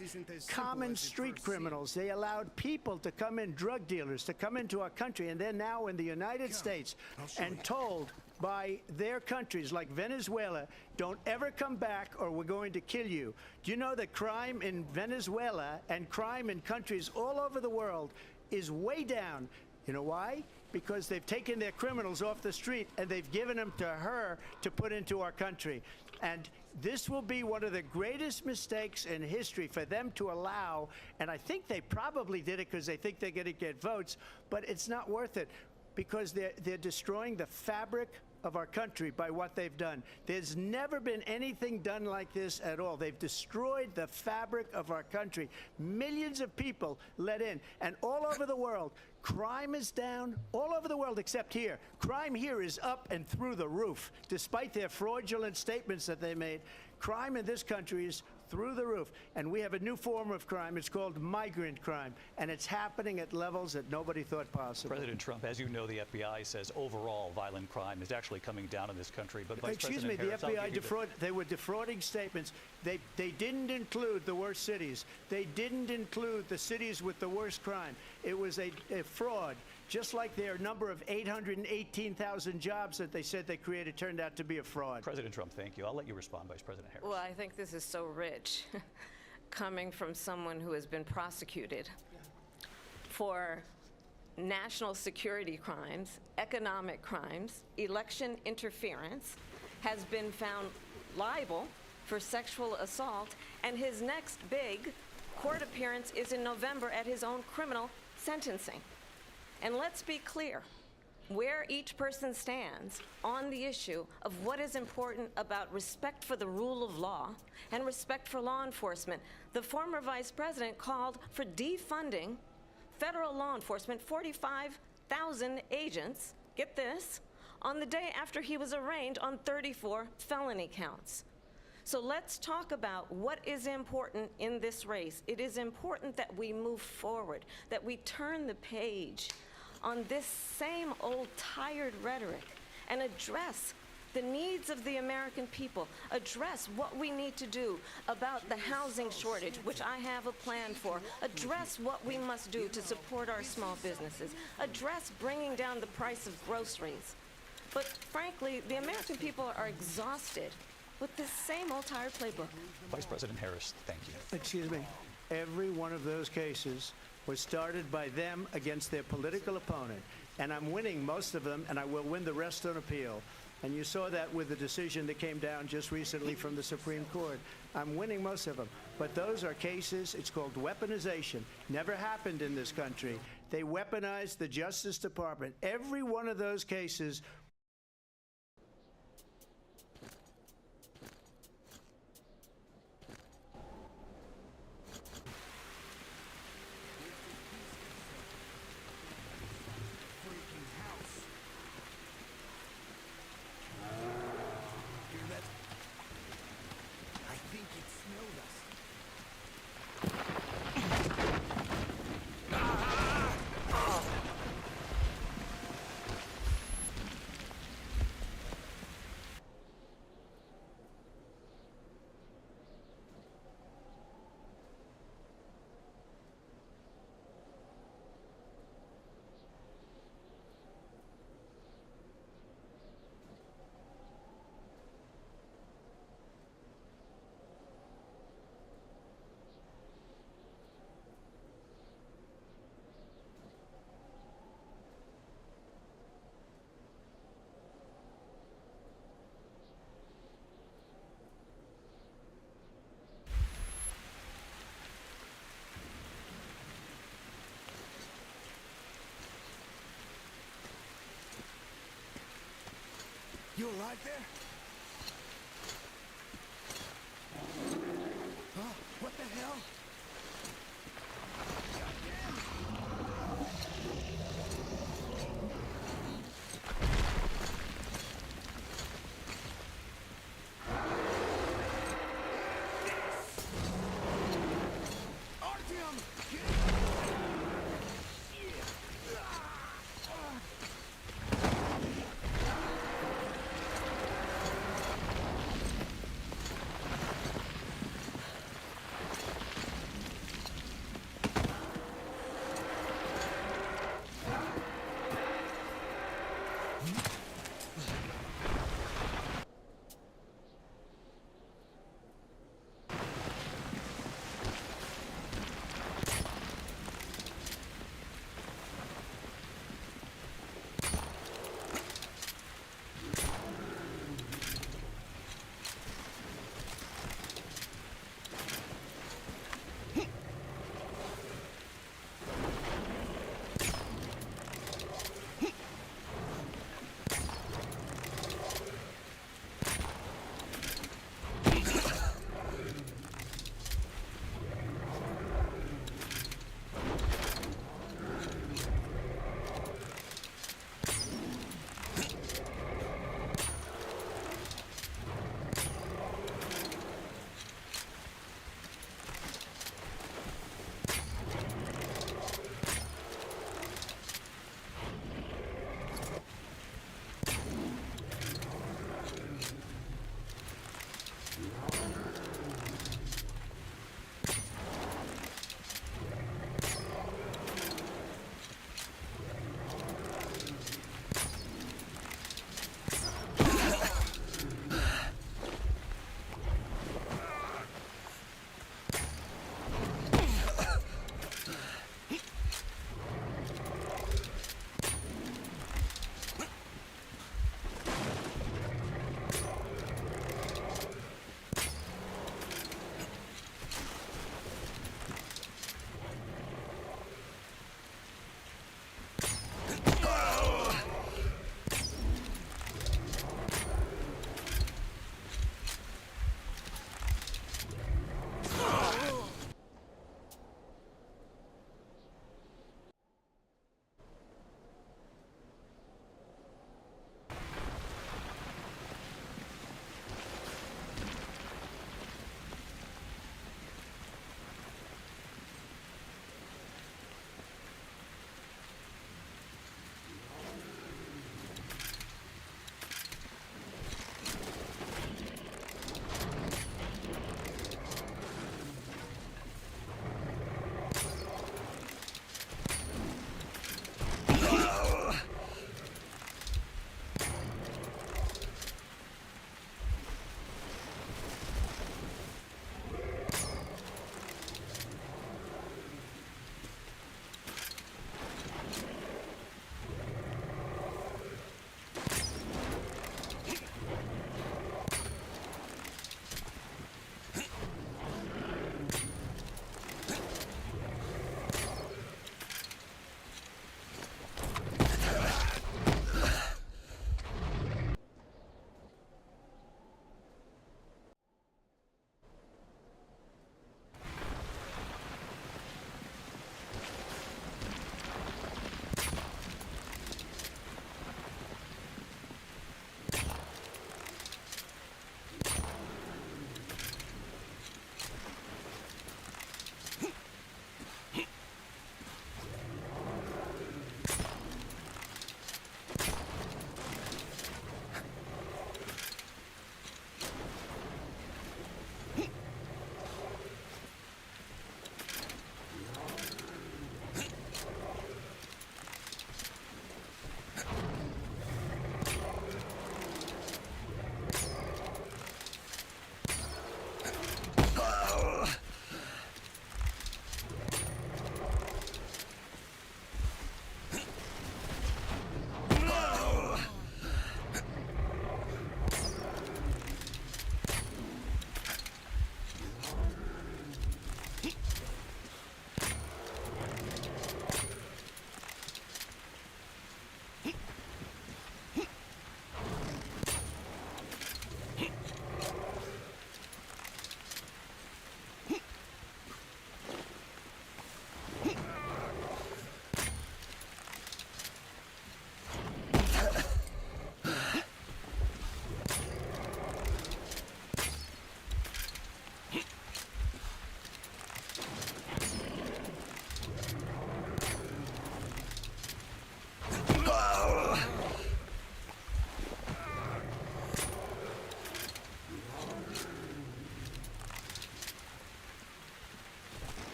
common street criminals. They allowed people to come in, drug dealers, to come into our country. And they're now in the United States and told by their countries like Venezuela, don't ever come back or we're going to kill you. Do you know that crime in Venezuela and crime in countries all over the world is way down? You know why? Because they've taken their criminals off the street and they've given them to her to put into our country. And this will be one of the greatest mistakes in history for them to allow, and I think they probably did it because they think they're going to get votes, but it's not worth it because they're destroying the fabric of our country by what they've done. There's never been anything done like this at all. They've destroyed the fabric of our country. Millions of people let in, and all over the world, crime is down all over the world except here. Crime here is up and through the roof, despite their fraudulent statements that they made. Crime in this country is through the roof, and we have a new form of crime. It's called migrant crime, and it's happening at levels that nobody thought possible. President Trump, as you know, the FBI says overall violent crime is actually coming down in this country. But Vice Excuse me, President the Harris, FBI they were defrauding statements. They didn't include the worst cities. They didn't include the cities with the worst crime. It was a fraud. Just like their number of 818,000 jobs that they said they created turned out to be a fraud. President Trump, thank you. I'll let you respond, Vice President Harris. Well, I think this is so rich, coming from someone who has been prosecuted for national security crimes, economic crimes, election interference, has been found liable for sexual assault, and his next big court appearance is in November at his own criminal sentencing. And let's be clear, where each person stands on the issue of what is important about respect for the rule of law and respect for law enforcement. The former vice president called for defunding federal law enforcement, 45,000 agents, get this, on the day after he was arraigned on 34 felony counts. So let's talk about what is important in this race. It is important that we move forward, that we turn the page on this same old tired rhetoric and address the needs of the American people, address what we need to do about the housing shortage, which I have a plan for, address what we must do to support our small businesses, address bringing down the price of groceries. But frankly, the American people are exhausted with this same old tired playbook. Vice President Harris, thank you. Excuse me. Every one of those cases was started by them against their political opponent. And I'm winning most of them, and I will win the rest on appeal. And you saw that with the decision that came down just recently from the Supreme Court. I'm winning most of them. But those are cases, it's called weaponization. Never happened in this country. They weaponized the Justice Department. Every one of those cases. You all right there? Huh? What the hell?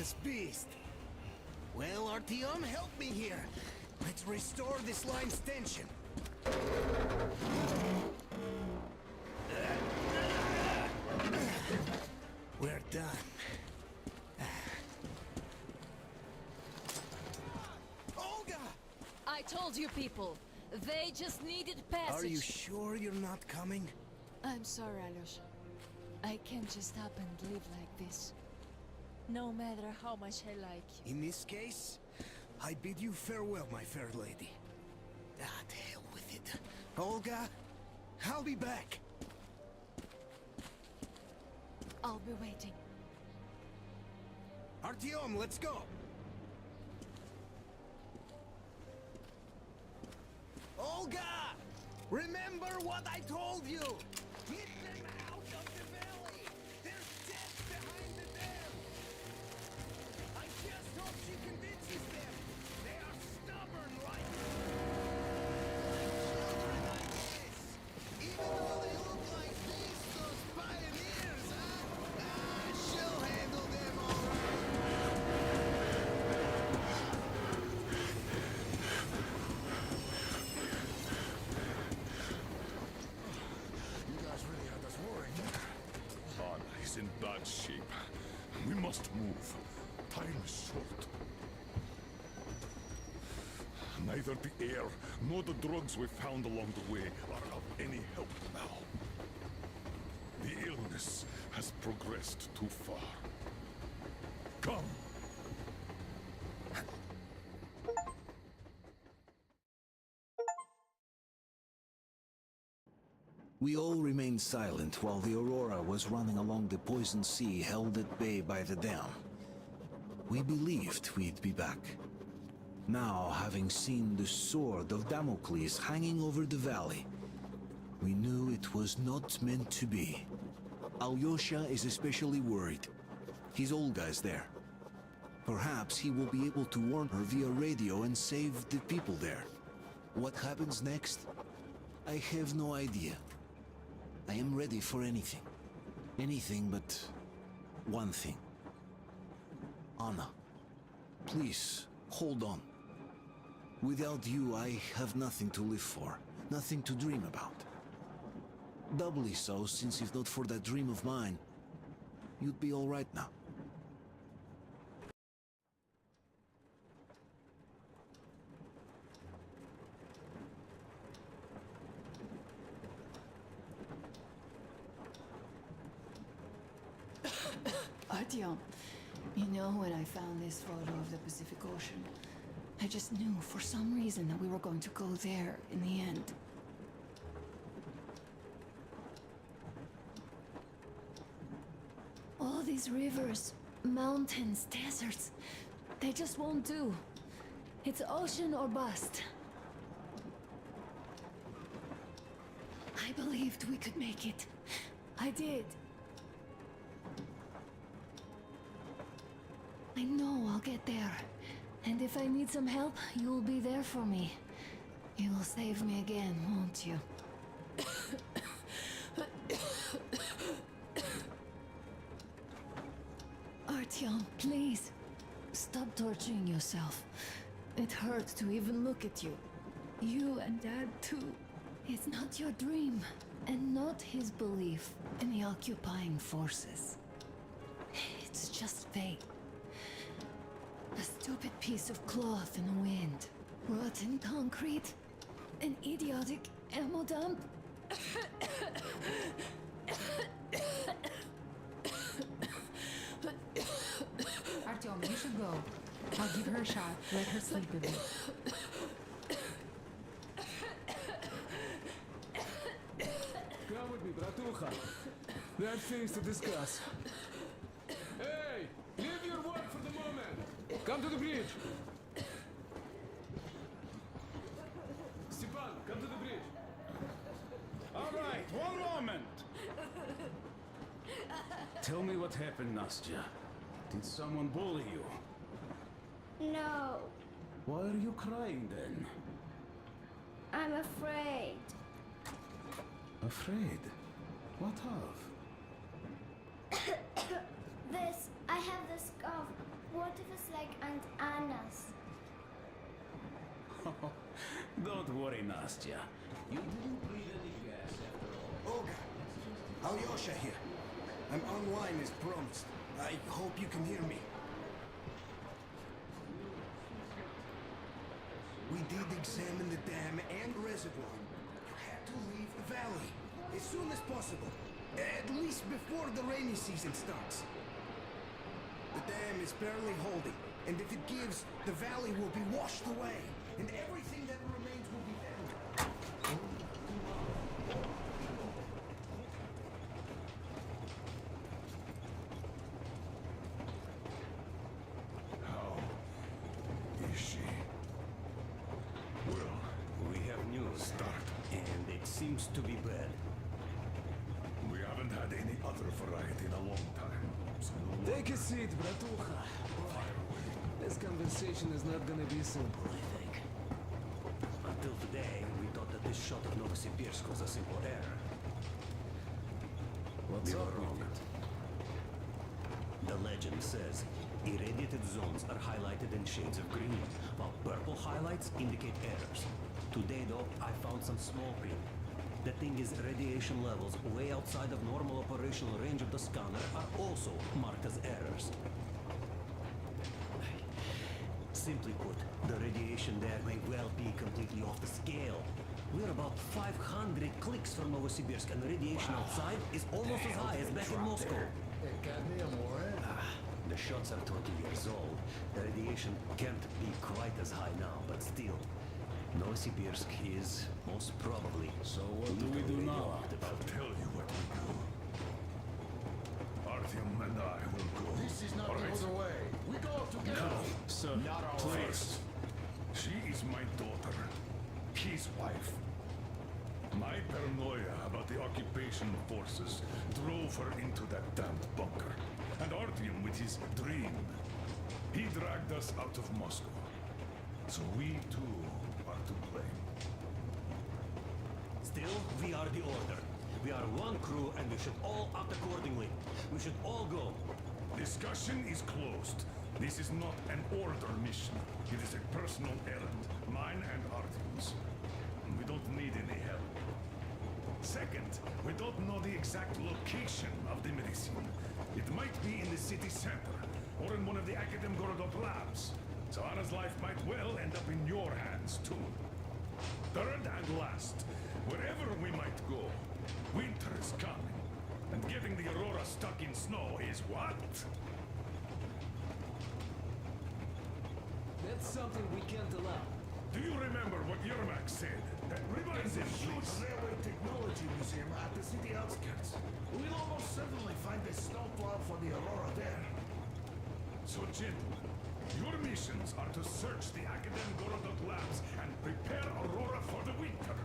enormous beast. Well, Artyom, help me here. Let's restore this line's tension. We're done. Olga! I told you people. They just needed passage. Are you sure you're not coming? I'm sorry, Alyosha. I can't just up and live like this. No matter how much I like you. In this case, I bid you farewell, my fair lady. Ah, to hell with it. Olga, I'll be back. I'll be waiting. Artyom, let's go! Olga! Remember what I told you! Get them out of the valley! There's death behind the dam! I just hope she convinces them! They are stubborn like children like this! Even though they look like this, those pioneers, huh? Ah, she'll handle them all right! You guys really had us worrying. Anna is in bad shape. We must move. Time is short. Neither the air nor the drugs we found along the way are of any help now. The illness has progressed too far. Come! We all remained silent while the Aurora was running along the poison sea held at bay by the dam. We believed we'd be back. Now, having seen the sword of Damocles hanging over the valley, we knew it was not meant to be. Alyosha is especially worried. His Olga is there. Perhaps he will be able to warn her via radio and save the people there. What happens next? I have no idea. I am ready for anything. Anything but one thing. Anna, please, hold on. Without you, I have nothing to live for, nothing to dream about. Doubly so, since if not for that dream of mine, you'd be all right now. Artyom, you know when I found this photo of the Pacific Ocean, I just knew for some reason that we were going to go there in the end. All these rivers, mountains, deserts, they just won't do. It's ocean or bust. I believed we could make it. I did. I know I'll get there. And if I need some help, you'll be there for me. You will save me again, won't you? Artyom, please. Stop torturing yourself. It hurts to even look at you. You and Dad, too. It's not your dream, and not his belief in the occupying forces. It's just fate. A stupid piece of cloth in the wind. Rotten concrete. An idiotic ammo dump. Artyom, you should go. I'll give her a shot. Let her sleep a bit. Come with me, Bratucha. There are things to discuss. Hey! Leave your work for the moment! Come to the bridge! Stepan, come to the bridge! All right, one moment! Tell me what happened, Nastya. Did someone bully you? No, Why are you crying then? I'm afraid. Afraid? What of? I have this cough. What if it's like Aunt Anna's? Don't worry, Nastya. You didn't breathe any gas after all. Olga, Alyosha here. I'm online as promised. I hope you can hear me. We did examine the dam and reservoir. You have to leave the valley as soon as possible. At least before the rainy season starts. The dam is barely holding, and if it gives, the valley will be washed away, and everything that remains will be buried. How is she? Well, We have news. start. And it seems to be bad. We haven't had any other variety in a long time. So no Take a wonder. seat, bratucha. This conversation is not gonna be simple, I think. Until today, we thought that this shot of Novosibirsk was a simple error. What's We up were wrong. with it? The legend says irradiated zones are highlighted in shades of green, while purple highlights indicate errors. Today, though, I found some small green. The thing is, radiation levels way outside of normal operational range of the scanner are also marked as errors. Simply put, the radiation there may well be completely off the scale. We're about 500 clicks from Novosibirsk, and the radiation outside is almost as high as back in Moscow. The shots are 20 years old. The radiation can't be quite as high now, but still. Novosibirsk is most probably. So what do we do now? I'll tell you what we do. Artyom and I will go. This is not All the right? other way. We go together. No, Sir, Not our First, she is my daughter, his wife. My paranoia about the occupation forces drove her into that damn bunker. And Artyom with his dream. He dragged us out of Moscow. So we too are to blame. Still, we are the order. We are one crew, and we should all act accordingly. We should all go. Discussion is closed. This is not an order mission. It is a personal errand, mine and Artyom's. We don't need any help. Second, we don't know the exact location of the medicine. It might be in the city center, or in one of the Akadem Gorodok labs. So Anna's life might well end up in your hands, too. Third and last, wherever we might go, winter is coming. And getting the Aurora stuck in snow is what? That's something we can't allow. Do you remember what Yermak said? That reminds him, please. railway technology museum at the city outskirts. We'll almost certainly find a snowplow for the Aurora there. So, gentlemen, your missions are to search the Akadem Gorodok labs and prepare Aurora for the winter.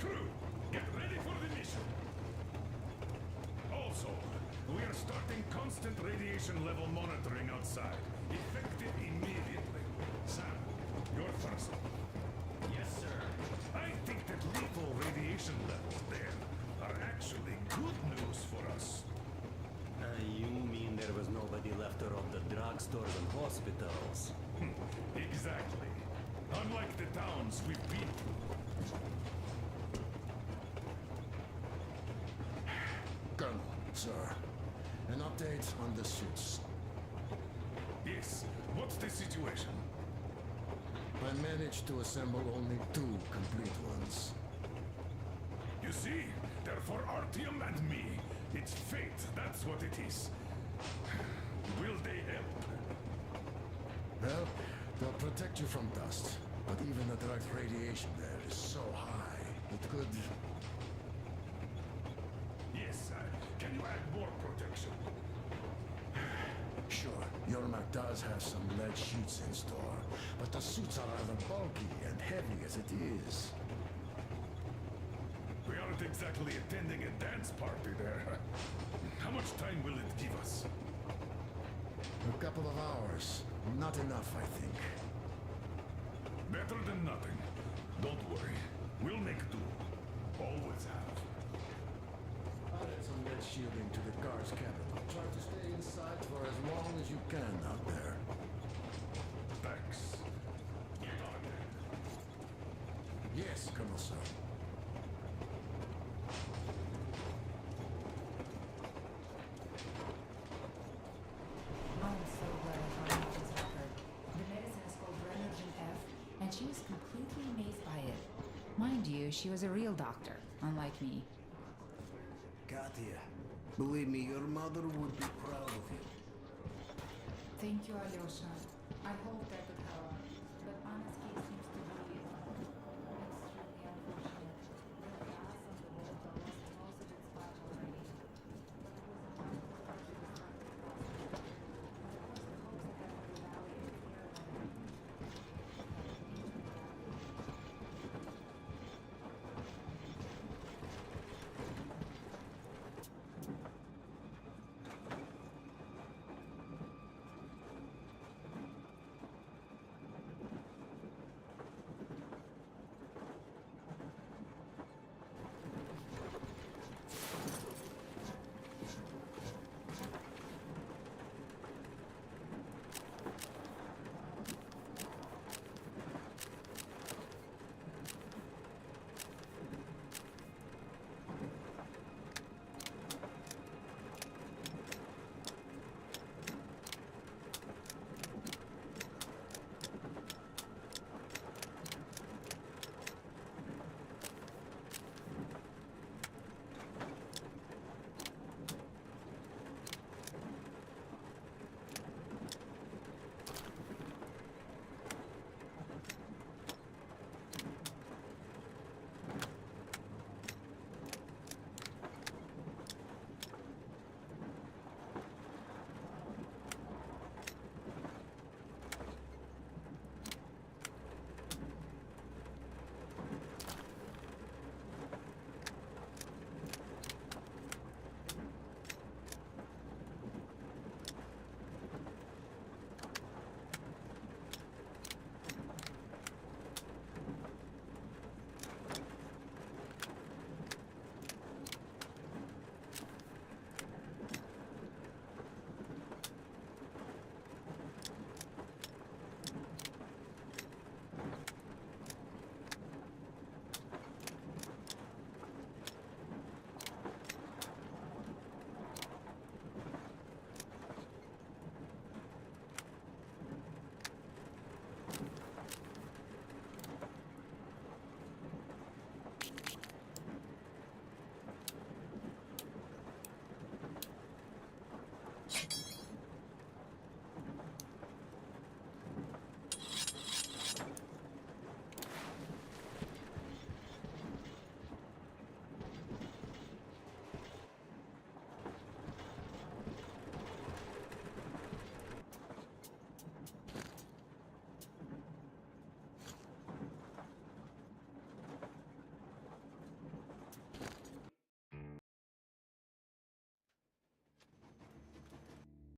Crew, get ready for the mission. Also, we are starting constant radiation level monitoring outside. Effective immediately. Sam, you're first. Yes, sir. I think that lethal radiation levels there are actually good news for us. You mean there was nobody left to rob the drugstores and hospitals? Exactly. Unlike the towns we've been to. Colonel, sir, an update on the suits. Yes, what's the situation? I managed to assemble only 2 complete ones. You see, they're for Artyom and me. It's fate, that's what it is. Will they help? Well, they'll protect you from dust, but even the direct radiation there is so high, it could... Yes, can you add more protection? Sure, Yermak does have some lead sheets in store, but the suits are rather bulky and heavy as it is. We aren't exactly attending a dance party there. How much time will it give us? A couple of hours. Not enough, I think. Better than nothing. Don't worry. We'll make do. Always have. Add some lead shielding to the car's cabin. Try to stay inside for as long as you can out there. Thanks. Get on it. Yes, Colonel Sir. I'm so glad I found out this record. The medicine is called Renergen F, and she was completely amazed by it. Mind you, she was a real doctor, unlike me. Katya, believe me, your mother would be proud of you. Thank you, Alyosha. I hope that the